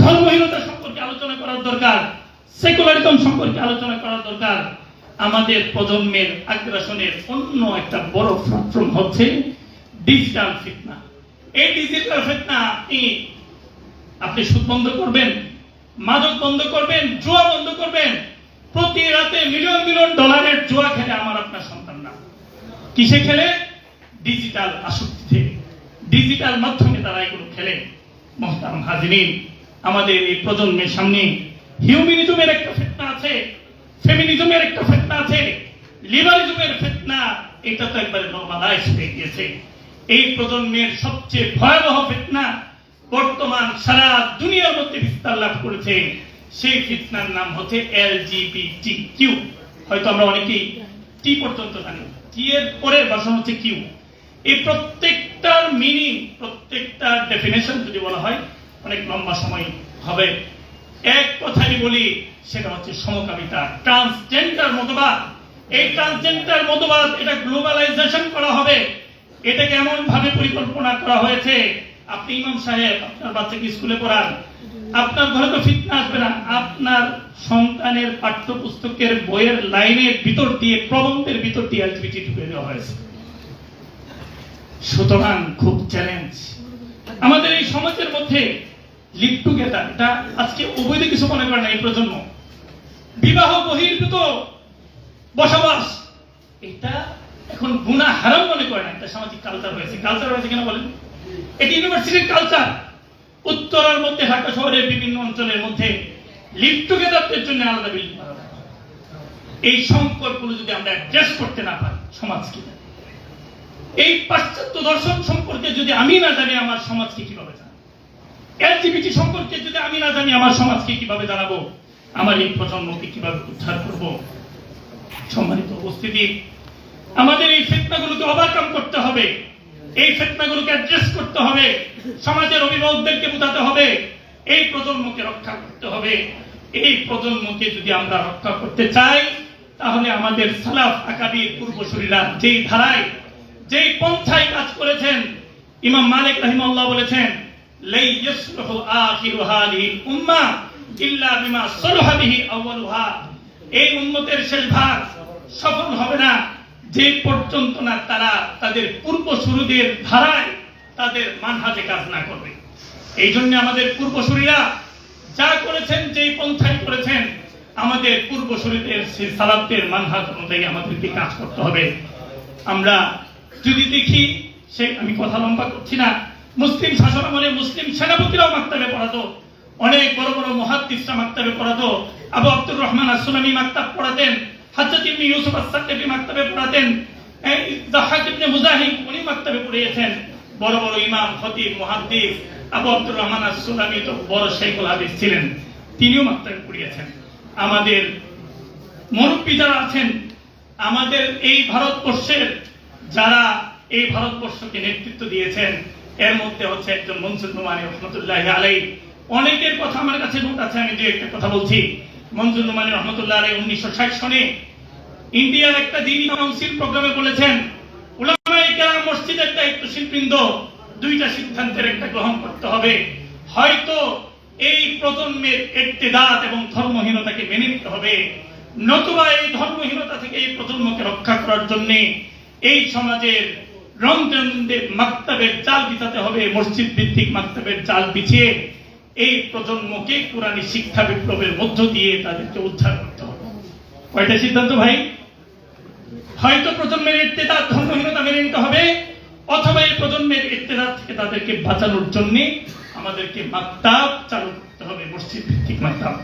ধর্মহীনতা সম্পর্কে আলোচনা করার দরকার, সেকুলারিজম সম্পর্কে আলোচনা করার দরকার। আমাদের প্রজন্মের আগ্রাসনের অন্য একটা বড় প্ল্যাটফর্ম হচ্ছে ডিজিটাল ফিতনা। এই ডিজিটাল ফিতনা আপনি সুদ বন্ধ করবেন, মাদক বন্ধ করবেন, জুয়া বন্ধ করবেন। প্রতি রাতে মিলিয়ন মিলিয়ন ডলারের জুয়া খেলে আমার আপনার সন্তানরা কিসে খেলে? ডিজিটাল আসক্তিতে, ডিজিটাল মাধ্যমে তারা এগুলো খেলে। মুহতারাম হাজিরিন, আমাদের এই প্রজন্মের সামনে হিউম্যানিজমের একটা ফিতনা আছে, ফেমিনিজমের একটা ফিতনা আছে, লিবারালিজমের ফিতনা। এটা তো একবারে নরমালাইজ হয়ে গিয়েছে। এই প্রজন্মের সবচেয়ে ভয়াবহ ফিতনা বর্তমান সারা দুনিয়ার মধ্যে বিস্তার লাভ করেছে। সেই ফিতনার নাম হচ্ছে LGBTQ। হয়তো আমরা অনেকেই টি পর্যন্ত জানি, টি এর পরের ভাষণ হচ্ছে কিউ। এই প্রত্যেকটার মিনিং, প্রত্যেকটা ডেফিনেশন যদি বলা হয় অনেক লম্বা সময় হবে। এক কথাই বলি, সেটা হচ্ছে সমকামিতা, ট্রান্সজেন্ডার মতবাদ। এই ট্রান্সজেন্ডার মতবাদ এটা গ্লোবালাইজেশন করা হবে। এটাকে এমন ভাবে পরিকল্পনা করা হয়েছে, আপনি ইমাম সাহেব আপনার বাচ্চাকে স্কুলে পড়ান, আপনার ঘরে তো ফিতনা আসবে না, আপনার সন্তানের পাঠ্যপুস্তকের বইয়ের লাইনের ভিতর দিয়ে, প্রবন্ধের ভিতর দিয়ে এলজিবিটি ঢুকে দেওয়া হয়েছে। সুতরাং খুব চ্যালেঞ্জ আমাদের এই সমাজের মধ্যে। লিভ টুগেদার, এটা আজকে অবৈধ কিছু মনে করে না এই প্রজন্ম। বিবাহ বহির্ভূত বসবাস, এটা এখন গুনাহ হারাম মনে করে না, এটা সামাজিক কালচার হয়েছে। কালচার হয়েছে কেন বলেন? এটি ইউনিভার্সিটির কালচার। উত্তরার মধ্যে, ঢাকা শহরের বিভিন্ন অঞ্চলের মধ্যে লিভ টুগেদারদের জন্য আলাদা বিল্ডিং করা হয়। এই সম্পর্কগুলো যদি আমরা অ্যাডজাস্ট করতে না পারি, সমাজ কি? এই পাশ্চাত্য দর্শন সম্পর্কে যদি আমি না জানি, আমার সমাজকে কিভাবে জানাবো? এলজিবিটি সম্পর্কে যদি আমি না জানি, আমার সমাজকে কিভাবে জানাবো? আমার এই প্রজন্মকে কিভাবে উদ্ধার করব? সম্মানিত উপস্থিতি, আমাদের এই ফিতনাগুলোকে ওভারকাম করতে হবে, এই ফিতনাগুলোকে অ্যাড্রেস করতে হবে। সমাজের অভিভাবকদেরকে বোঝাতে হবে, এই প্রজন্মকে রক্ষা করতে হবে। এই প্রজন্মকে যদি আমরা রক্ষা করতে চাই, তাহলে আমাদের সালাফ আকাবির পূর্বসূরীরা যেই ধারায়, যেই পন্থায় কাজ করেছেন, ইমাম মালিক রাহিমাহুল্লাহ বলেছেন, লাই ইয়াসলুহু আখিরু হাদিহিল উম্মাহ ইল্লা বিমা সালাহা বিহি আউয়ালুহা। এই উম্মতের শেষ ভাগ সফল হবে না যে পর্যন্ত না তারা তাদের পূর্বসূরীদের ধারায়, তাদের মানহাজে কাজ না করবে। এই জন্য আমাদের পূর্বসূরীরা যা করেছেন, যেই পন্থায় করেছেন, আমাদের পূর্বসূরীদের সেই সালাফদের মানহাজ অনুযায়ী আমাদেরকে কাজ করতে হবে। আমরা যদি দেখি, আমি কথা লম্বা করছি না, মুসলিম শাসনামলে মুসলিম সেনাপতিরাও মাকতাবে পড়াতো, অনেক বড় বড় মুহাদ্দিসরা মাকতাবে পড়াতো। আবু আব্দুর রহমান আস-সুলামি মাকতাব পড়াতেন, হযরত ইবনে ইউসুফ আস-সাকাফি মাকতাবে পড়াতেন, যাহাক ইবনে মুজাহিদ উনি মাকতাবে পড়িয়েছেন। বড় বড় ইমাম, খতিব, মুহাদ্দিস আবু আব্দুর রহমান আস-সুলামি তো বড় শাইখুল হাদিস ছিলেন, তিনিও মাকতাবে পড়িয়েছেন। আমাদের মুরব্বী যারা আছেন, আমাদের এই ভারতবর্ষের যারা এই ভারতবর্ষকে নেতৃত্ব দিয়েছেন, এর মধ্যে হচ্ছে একজন মনসুর নোমানী রহমতুল্লাহ আলাইহি। অনেকের কথা আমার কাছে নোট আছে, আমি যে একটা কথা বলছি। মনসুর নোমানী রহমতুল্লাহ আলাইহি 1960 সনে ইন্ডিয়ার একটা দ্বীনি কাউন্সিল প্রোগ্রামে বলেছেন, উলামায়ে কেরাম মসজিদের দায়িত্বশীল বৃন্দ দুইটা সিদ্ধান্তের একটা গ্রহণ করতে হবে। হয়তো এই প্রজন্মের ইর্তিদাত এবং ধর্মহীনতাকে মেনে নিতে হবে, নতুবা এই ধর্মহীনতা থেকে এই প্রজন্মকে রক্ষা করার জন্য এই সমাজের রংজনদে মাকতাবের চাল বিছাতে হবে। মসজিদ ভিত্তিক মাকতাবের চাল বিছিয়ে এই প্রজন্মকে কোরআনী শিক্ষা বিপ্লবের মধ্য দিয়ে তাদেরকে উদ্ধার করতে হবে। কয়টা সিদ্ধান্ত ভাই? হয়তো প্রজন্মের ইর্তিদাত, ধর্মহীনতা মেনে নিতে হবে, অথবা এই প্রজন্মের ইর্তিদাত থেকে তাদেরকে বাঁচানোর জন্য আমাদেরকে মাকতাব চালু করতে হবে, মসজিদ ভিত্তিক মাকতাব।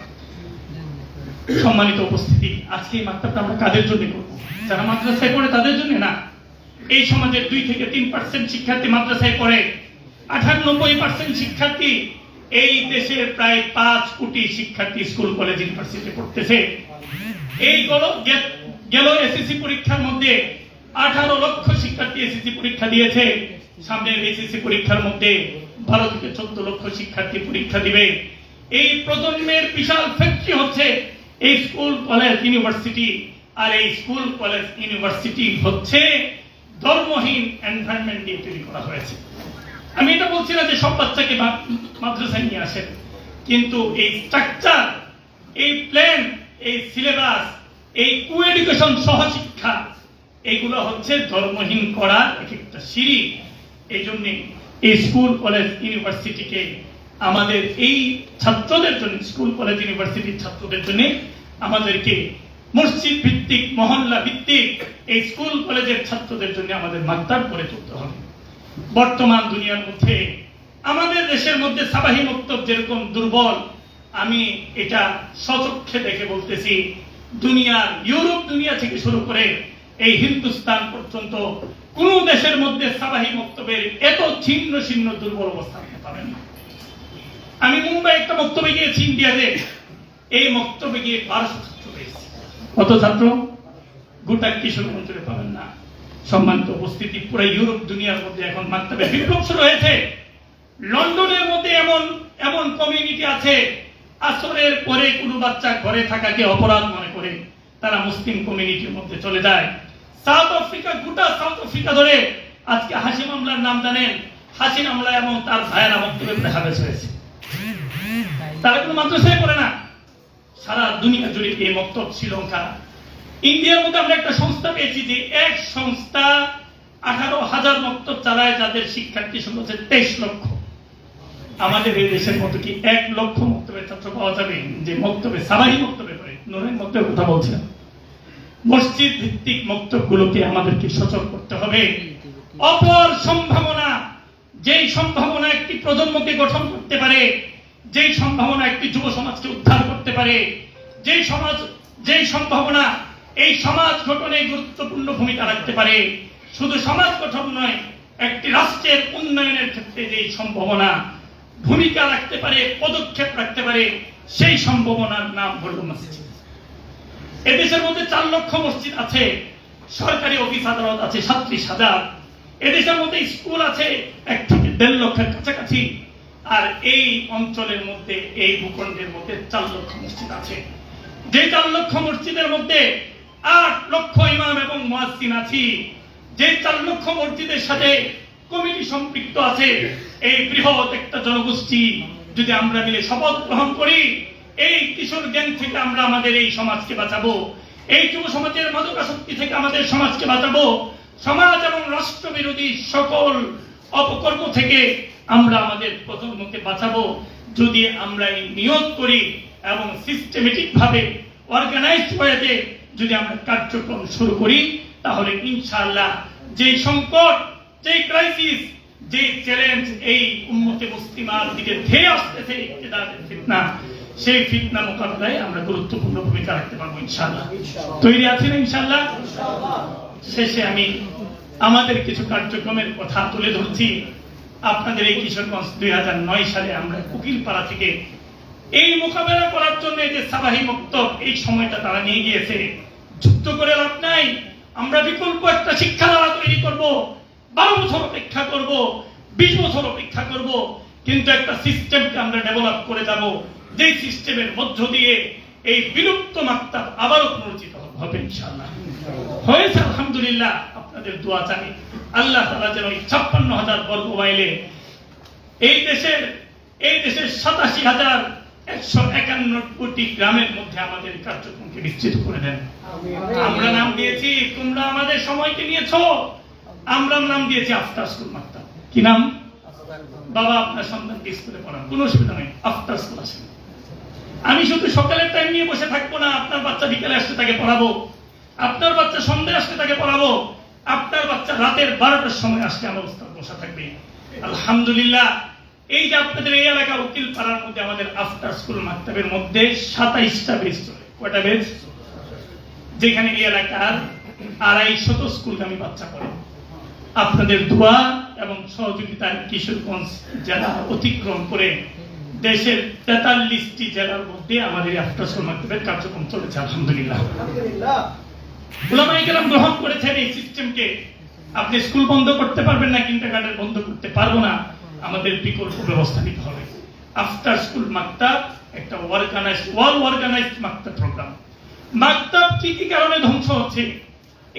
সম্মানিত উপস্থিতি, আজকে এই মাকতাবটা আমরা কাদের জন্য করব? যারা মাদ্রাসায় পড়ে তাদের জন্য না। এই সমাজের 2 থেকে 3% শিক্ষার্থী মাদ্রাসায় পড়ে, 98% শিক্ষার্থী, এই দেশের প্রায় 5 কোটি শিক্ষার্থী স্কুল, কলেজ, ইউনিভার্সিটি পড়তেছে। এই গেল এসএসসি পরীক্ষার মধ্যে 18 লক্ষ শিক্ষার্থী এসএসসি পরীক্ষা দিয়েছে। সামনের এসএসসি পরীক্ষার মধ্যে 12 থেকে 14 লক্ষ শিক্ষার্থী পরীক্ষা দিবে। এই প্রজন্মের বিশাল ফ্যাক্টরি হচ্ছে এই স্কুল, কলেজ, ইউনিভার্সিটি। আর এই স্কুল, কলেজ, ইউনিভার্সিটি হচ্ছে ধর্মহীন এনভায়রনমেন্ট দিয়ে তৈরি করা হয়েছে। আমি এটা বলছি না যে সব বাচ্চাকে মাদ্রাসায় নিয়ে আসেন, কিন্তু এই স্ট্রাকচার, এই প্ল্যান, এই সিলেবাস, এই কো এডুকেশন সহশিক্ষা এইগুলো হচ্ছে ধর্মহীন করার এক একটা সিঁড়ি। এই জন্য এই স্কুল কলেজ ইউনিভার্সিটিকে আমাদের এই ছাত্রদের জন্য, স্কুল কলেজ ইউনিভার্সিটির ছাত্রদের জন্য আমাদেরকে মসজিদ ভিত্তিক, মহল্লা ভিত্তিক এই স্কুল কলেজের ছাত্রদের জন্য আমাদের মাকতাব গড়ে তুলতে হবে। বর্তমান দুনিয়ার মধ্যে আমাদের দেশের মধ্যে সাবাহি মক্তব যেরকম দুর্বল, আমি এটা সচক্ষে দেখে বলতেছি, দুনিয়ার ইউরোপ দুনিয়া থেকে শুরু করে এই হিন্দুস্তান পর্যন্ত কোন দেশের মধ্যে সাবাহি মক্তবের এত ছিন্ন ছিন্ন দুর্বল অবস্থা আপনি পাবেন না। আমি মুম্বাই একটা মক্তবে গিয়েছি ইন্ডিয়াতে, এই মক্তবে গিয়ে 1200 ছাত্র পেয়েছি। কত ছাত্র? গোটা কিশোরগঞ্জে পাবেন না। সম্মানিত উপস্থিতি, পুরো ইউরোপ দুনিয়ার মধ্যে এখন মাকতাবে বিপ্লব শুরু হয়েছে। লন্ডনের মধ্যে এমন এমন কমিউনিটি আছে, আসরের পরে কোনো বাচ্চা ঘরে থাকাকে অপরাধ মনে করে তারা মুসলিম কমিউনিটির মধ্যে চলে যায়। সাউথ আফ্রিকা, গোটা সাউথ আফ্রিকা ধরে আজকে হাসিম আমলার নাম জানেন, হাসিম আমলা এবং তার ভাইয়েরা মক্তবে হাবেস হয়েছে। তারা কোনো মাদ্রাসায় পড়ে না, সারা দুনিয়া জুড়ে এই মক্তব। শ্রীলঙ্কা, ইন্ডিয়ার মধ্যে আমরা একটা সংস্থা পেয়েছি যে এক সংস্থা 18,000 মক্তব চালায়, যাদের শিক্ষার্থী সংখ্যা হচ্ছে 23 লক্ষ। আমাদের এই দেশের মতো কি 1 লক্ষ মক্তবের ছাত্র পাওয়া যাবে যে মক্তবে সাবাহি মক্তবে পড়ে? নুরের মক্তবের কথা বলছিলাম। মসজিদ ভিত্তিক মক্তব গুলোকে আমাদেরকে সচল করতে হবে। অপর সম্ভাবনা, যেই সম্ভাবনা একটি প্রজন্মকে গঠন করতে পারে, যেই সম্ভাবনা একটি যুব সমাজকে উদ্ধার করতে পারে, যেই সম্ভাবনা এই সমাজ গঠনে গুরুত্বপূর্ণ ভূমিকা রাখতে পারে, শুধু সমাজ গঠন নয়, একটি রাষ্ট্রের উন্নয়নের ক্ষেত্রে যেই সম্ভাবনা ভূমিকা রাখতে পারে, পদক্ষেপ রাখতে পারে, সেই সম্ভাবনার নাম হল মসজিদ। এদেশের মধ্যে 4 লক্ষ মসজিদ আছে, সরকারি অফিস আদালত আছে 37,000, এদেশের মধ্যে স্কুল আছে 1 থেকে 1.5 লক্ষের কাছাকাছি, আর এই অঞ্চলের মধ্যে, এই ভূখণ্ডের মধ্যে 4 লক্ষ মসজিদ আছে। যে 4 লক্ষ মসজিদের মধ্যে 8 লক্ষ ইমাম এবং মুয়াজ্জিন আছি, যে 4 লক্ষ মসজিদের সাথে কমিটি সম্পৃক্ত আছে, এই বৃহৎ একটা জনগোষ্ঠী যদি আমরা মিলে শপথ গ্রহণ করি, এই কিশোর গ্যাং থেকে আমরা আমাদের এই সমাজকে বাঁচাবো, এই যুব সমাজের মাদকাসক্তি থেকে আমাদের সমাজকে বাঁচাবো, সমাজ এবং রাষ্ট্র বিরোধী সকল অপকর্ম থেকে আমরা আমাদের প্রজন্মকে বাঁচাবো। যদি আমরা এই নিয়োগ করি এবং সিস্টেমেটিক ভাবে, অর্গানাইজড ওয়েতে যদি আমরা কার্যক্রম শুরু করি, তাহলে ইনশাআল্লাহ যে সংকট, যে ক্রাইসিস, যে চ্যালেঞ্জ এই উম্মতে মুসলিমার দিকে ধেয়ে আসতেছে ইবতিদায়ের ফিতনা, সেই ফিতনা মোকাবেলায় আমরা গুরুত্বপূর্ণ ভূমিকা রাখতে পারবো ইনশাআল্লাহ। তৈরি আছেন ইনশাআল্লাহ? শেষে আমি আমাদের কিছু কার্যক্রমের কথা তুলে ধরছি। আপনাদের এই কিশোরগঞ্জ 2009 সালে আমরা উকিলপাড়া থেকে এই মোকাবেলা করার জন্য যে সাবাহি মক্তব, এই সময়টা তারা নিয়ে গিয়েছে। যুদ্ধ করে লাভ নাই, আমরা বিকল্প একটা শিক্ষাধারা তৈরি করব, 12 বছর অপেক্ষা করব, 20 বছর অপেক্ষা করব, কিন্তু একটা সিস্টেমকে আমরা ডেভেলপ করে যাব, যে সিস্টেমের মধ্য দিয়ে এই বিলুপ্ত মাকতাব আবারও পুনরুজ্জীবিত হবে ইনশাআল্লাহ। হয়েছে আলহামদুলিল্লাহ, আপনাদের দোয়া চাই আল্লাহ তাআলা যেন 56,000 বর্গ মাইলে এই দেশের 87,151 গ্রামের মধ্যে আমাদের কার্যক্রমকে বিস্তৃত করে দেন। আমরা নাম দিয়েছি, তোমরা আমাদের সময়কে নিয়েছো, আমরা নাম দিয়েছি আফটার স্কুল মাকতাব। কি নাম? বাবা আপনার সন্তানকে স্কুলে পড়ান, কোনো অসুবিধা নেই, আফটার স্কুল আসেন। আমি শুধু সকালের টাইম নিয়ে বসে থাকবো না, আপনার বাচ্চা বিকেলে আসতে তাকে পড়াবো, আপনার বাচ্চা সন্ধ্যে আসতে তাকে পড়াবো, আপনার বাচ্চা রাতের 12টার সময় আসলে আমার উস্তাদ বসা থাকবে। আলহামদুলিল্লাহ, এই যে আপনাদের এই এলাকা উকিল পাড়ার মধ্যে আমাদের আফটার স্কুল মাকতাবের মধ্যে 27টা বেচ চলে। কয়টা বেচ? যেখানে এই এলাকার 250 স্কুলগামী বাচ্চা পড়ে। আপনাদের দোয়া এবং সহযোগিতায় কিশোরগঞ্জ জেলা অতিক্রম করে দেশের 43টি জেলার মধ্যে আমাদের আফটার স্কুল মাকতাবের কার্যক্রম চলেছে আলহামদুলিল্লাহ। উলামায়ে কেরাম গ্রহণ করেছেন এই সিস্টেমকে। আপনি স্কুল বন্ধ করতে পারবেন না, কিন্ডারগার্টেন বন্ধ করতে পারবো না, আমাদের বিকল্প ব্যবস্থা নিতে হবে। আফটার স্কুল মাকতাব একটা অর্গানাইজড মাকতাব প্রোগ্রাম। মাকতাব কি কি কারণে ধ্বংস হচ্ছে,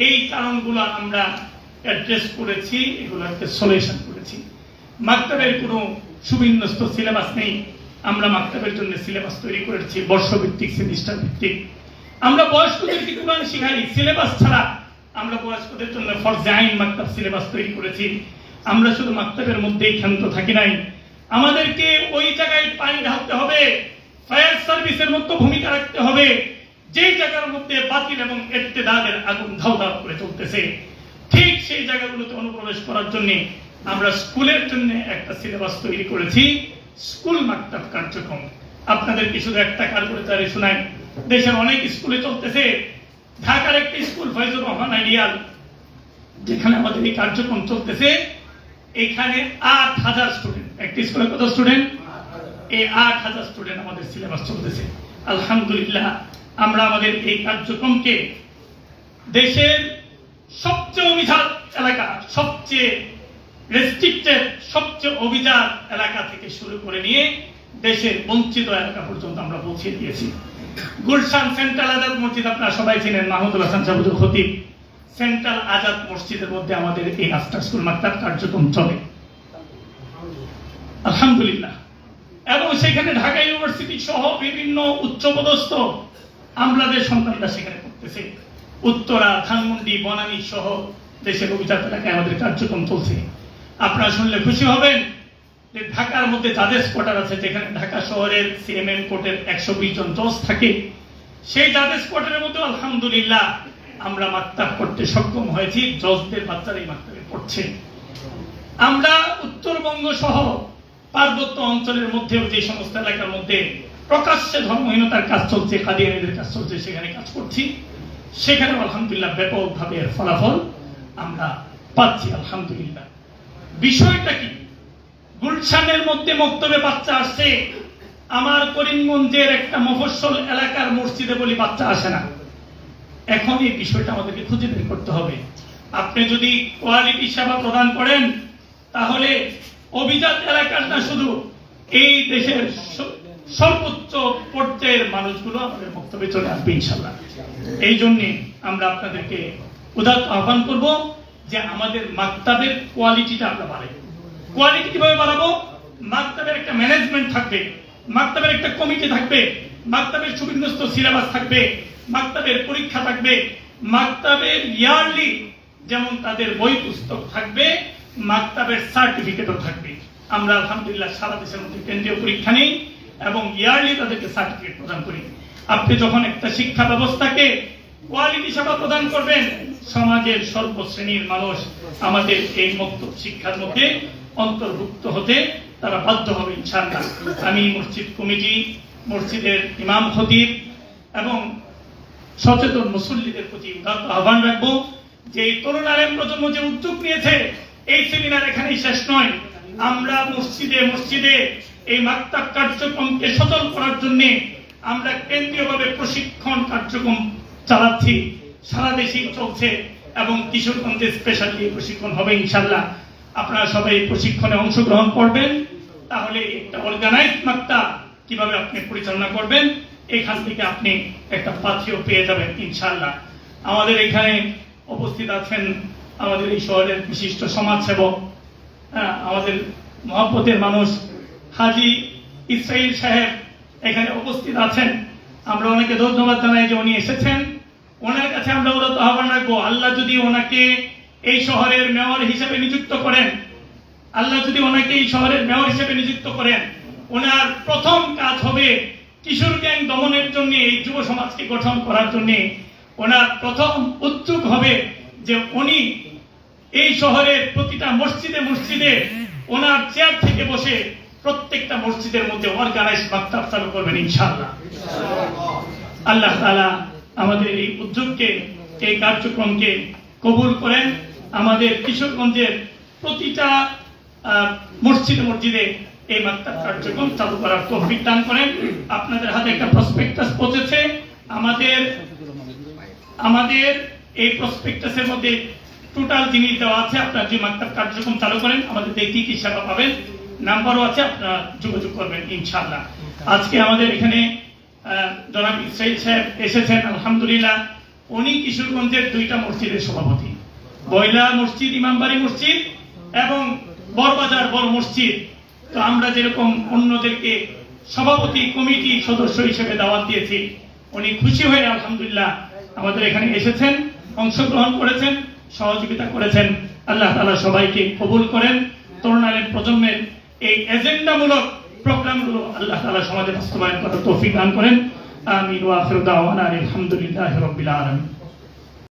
এই কারণগুলো আমরা অ্যাড্রেস করেছি, এগুলোকে সলিউশন করেছি। মাকতাবের কোনো সুবিন্যস্ত সিলেবাস নেই, আমরা মাকতাবের জন্য সিলেবাস তৈরি করেছি, বর্ষভিত্তিক, সেমিস্টার ভিত্তিক। আমরা বয়স্কদেরকে কোরআন শিখাই সিলেবাস ছাড়া। আমরা বয়স্কদের জন্য ফরজে আইন মাকতাব সিলেবাস তৈরি করেছি। আমরা শুধু মাকতাবের মধ্যেই ক্ষান্ত থাকি নাই, আমাদেরকে ওই জায়গায় পানি ঢালতে হবে, ফায়ার সার্ভিসের মতো ভূমিকা রাখতে হবে যেই জায়গার মধ্যে বাতিল এবং ইরতিদাদের আগুন ধাউ ধাউ করে চলতেছে। ঠিক সেই জায়গাগুলোতে অনুপ্রবেশ করার জন্য আমরা স্কুলের জন্য একটা সিলেবাস তৈরি করেছি, স্কুল মাকতাব কার্যক্রম। আপনাদেরকে শুধু একটা কার্যক্রম শোনাই, দেশের অনেক স্কুলে চলতেছে। ঢাকার একটি স্কুল ফয়জুর রহমান আইডিয়াল, যেখানে আমাদের এই কার্যক্রম চলতেছে, এখানে ৮,০০০ স্টুডেন্ট, একটি স্কুলে কত স্টুডেন্ট? এই ৮,০০০ স্টুডেন্ট আমাদের সিলেবাস চলতেছে। আলহামদুলিল্লাহ, আমরা আমাদের এই কার্যক্রমকে দেশের সবচেয়ে অভিজাত এলাকা, সবচেয়ে রেস্ট্রিক্টেড, সবচেয়ে অভিজাত এলাকা থেকে শুরু করে নিয়ে দেশের বঞ্চিত এলাকা পর্যন্ত আমরা পৌঁছে দিয়েছি। গুলশান সেন্ট্রাল আজাদ মসজিদ আপনারা সবাই চিনেন, মাহমুদুল হাসান সাহেবুল খতিব। সেন্ট্রাল আজাদ মসজিদের মধ্যে আমাদের এই আফটার স্কুল মাকতাব কার্যক্রম চলে আলহামদুলিল্লাহ। এবং সেখানে ঢাকা ইউনিভার্সিটি সহ বিভিন্ন উচ্চপদস্থ আমলাদের সন্তানরা সেখানে পড়তেছে। উত্তরা, ধানমন্ডি, বনানী সহ দেশের অভিজাত এলাকায় আমাদের কার্যক্রম চলছে। আপনারা শুনলে খুশি হবেন যে ঢাকার মধ্যে জাজেস কোয়ার্টার আছে, যেখানে ঢাকা শহরের সিএমএম কোর্টের 120 জন জজ থাকে। সেই জাজেস কোয়ার্টারের মধ্যে আলহামদুলিল্লাহ আমরা মাকতাব করতে সক্ষম হয়েছি, জজদের বাচ্চারা এই মাকতাবে পড়ছে। আমরা উত্তরবঙ্গ সহ পার্বত্য অঞ্চলের মধ্যেও যে সমস্ত এলাকার মধ্যে প্রকাশ্যে ধর্মহীনতার কাজ চলছে, কাদিয়ানীদের কাজ চলছে, সেখানে কাজ করছি। সেখানে আলহামদুলিল্লাহ ব্যাপকভাবে এর ফলাফল আমরা পাচ্ছি আলহামদুলিল্লাহ। বিষয়টা কি? গুলশানের মধ্যে মক্তবে বাচ্চা আসছে, আমার করিমগঞ্জের একটা মফস্বল এলাকার মসজিদে বলি বাচ্চা আসে না। এখন এই বিষয়টা আমাদেরকে খুঁজে বের করতে হবে। আপনি যদি কোয়ালিটি সেবা প্রদান করেন, তাহলে অভিজাত এলাকার না, শুধু এই দেশের সর্বোচ্চ পর্যায়ের মানুষগুলো আমাদের বক্তব্যে চলে আসবে ইনশাল্লাহ। এই জন্য আমরা আপনাদেরকে উদাত্ত আহ্বান করব যে আমাদের মাকতাবের কোয়ালিটিটা আমরা বাড়াই। কোয়ালিটি কিভাবে বাড়াবো? মাকতাবের একটা ম্যানেজমেন্ট থাকবে, মাকতাবের একটা কমিটি থাকবে, মাকতাবের সুবিন্যস্ত সিলেবাস থাকবে, মাকতাবের পরীক্ষা থাকবে, মাকতাবের ইয়ারলি যেমন তাদের বই পুস্তক থাকবে, মাকতাবের সার্টিফিকেটও থাকবে। আমরা আলহামদুলিল্লাহ সারা দেশের মধ্যে কেন্দ্রীয় পরীক্ষা নেই এবং ইয়ারলি তাদেরকে সার্টিফিকেট প্রদান করি। আপনি যখন একটা শিক্ষা ব্যবস্থাকে কোয়ালিটি সেবা প্রদান করবেন, সমাজের সর্বশ্রেণীর মানুষ আমাদের এই মক্তব শিক্ষার মধ্যে অন্তর্ভুক্ত হতে তারা বাধ্য হবে ইনশাআল্লাহ। আমি মসজিদ কমিটি, মসজিদের ইমাম খতিব এবং সচেতন মুসল্লিদের প্রতি উদাত্ত আহ্বান রাখবো যে এই তরুণ আলেম প্রজন্ম যে উদ্যোগ নিয়েছে, এই সেমিনার এখানেই শেষ নয়। আমরা মসজিদে মসজিদে এই মাকতাব কার্যক্রমকে সচল করার জন্য আমরা কেন্দ্রীয়ভাবে প্রশিক্ষণ কার্যক্রম চালাচ্ছি, সারা দেশেই চলছে এবং কিশোরগঞ্জে স্পেশালি প্রশিক্ষণ হবে ইনশাআল্লাহ। আপনারা সবাই প্রশিক্ষণে অংশগ্রহণ করবেন, তাহলে একটা অর্গানাইজ মাকতাব কিভাবে আপনি পরিচালনা করবেন, এখান থেকে আপনি একটা পাথিও পেয়ে যাবেন ইনশাআল্লাহ। আমাদের এখানে উপস্থিত আছেন আমাদের এই শহরের বিশিষ্ট সমাজসেবক, আমাদের মহব্বতের মানুষ হাজী ইসরাইল সাহেব এখানে উপস্থিত আছেন। আমরা ওনাকে ধন্যবাদ জানাই যে উনি এসেছেন। ওনার কাছে আমরা উদাত্ত আহ্বান রাখবো, আল্লাহ যদি ওনাকে এই শহরের মেয়র হিসেবে নিযুক্ত করেন, আল্লাহ যদি ওনাকে এই শহরের মেয়র হিসেবে নিযুক্ত করেন, ওনার প্রথম কাজ হবে কিশোর গ্যাং দমনের জন্য, এই যুব সমাজকে গঠন করার জন্য ওনার প্রথম উদ্যোগ হবে যে উনি এই শহরের প্রতিটা মসজিদে মসজিদে ওনার চেয়ার থেকে বসে প্রত্যেকটা মসজিদের মধ্যে অর্গানাইজ মাকতাব চালু করবেন ইনশাআল্লাহ। আল্লাহ তাআলা আমাদের এই উদ্যোগকে, এই কার্যক্রমকে কবুল করেন। আমাদের কিশোরগঞ্জের প্রতিটা মসজিদে মসজিদে এই মাকতাব কার্যক্রম চালু করার তৌফিক দান করেন। আপনাদের হাতে একটা প্রসপেক্টাস পৌঁছেছে। আমাদের এই প্রসপেক্টাসের মধ্যে টোটাল জিনিস দেওয়া আছে। আপনার যে মাকতাব কার্যক্রম চালু করেন আমাদের কি কি সেবা পাবেন, নাম্বারও আছে, আপনারা যোগাযোগ করবেন ইনশাআল্লাহ। আজকে আমাদের এখানে জনাব ইসরাইল সাহেব এসেছেন আলহামদুলিল্লাহ। উনি কিশোরগঞ্জের 2টা মসজিদের সভাপতি, বয়লা মসজিদ, ইমামবাড়ি মসজিদ এবং বড়বাজার বড় মসজিদ। তো আমরা যেরকম অন্যদেরকে সভাপতি কমিটি সদস্য হিসেবে দাওয়াত দিয়েছি, উনি খুশি হয়ে আলহামদুলিল্লাহ আমাদের এখানে এসেছেন, অংশগ্রহণ করেছেন, সহযোগিতা করেছেন। আল্লাহ তাআলা সবাইকে কবুল করেন। তরুণ আলেম প্রজন্মের এই এজেন্ডামূলক প্রোগ্রামগুলো আল্লাহ তাআলা সমাজে বাস্তবায়ন করার তৌফিক দান করেন। আমিন ওয়া আখিরু দাওয়ানা আলহামদুলিল্লাহি রাব্বিল আলামিন।